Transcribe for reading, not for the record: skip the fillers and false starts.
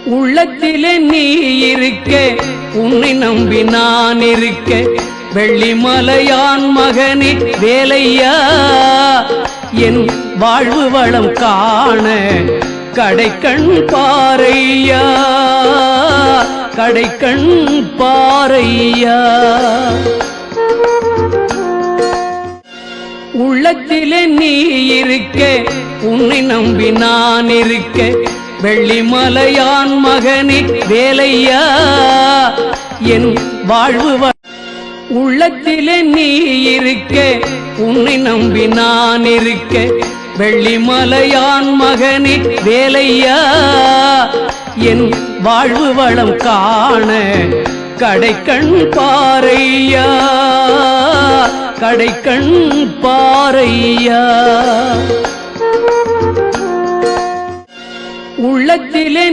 உள்ளத்திலே நீ இருக்க, உன்னை நம்பி நான் இருக்க, வெள்ளிமலையான் மகனே வேலையா, என் வாழ்வு வளம் காண கடைக்கண் பாரையா, கடைக்கண் பாரையா. உள்ளத்திலே நீ இருக்க, உன்னை நம்பி நான் இருக்க, வெள்ளிமலையான் மகனே வேலையா, என் வாழ்வு உள்ளத்திலே நீ இருக்க, உன்னை நம்பி நான் இருக்க, வெள்ளிமலையான் மகனே வேலையா, என் வாழ்வு வளம் காண கடைக்கண் பாரையா, கடைக்கண் பாரையா. உள்ளத்திலே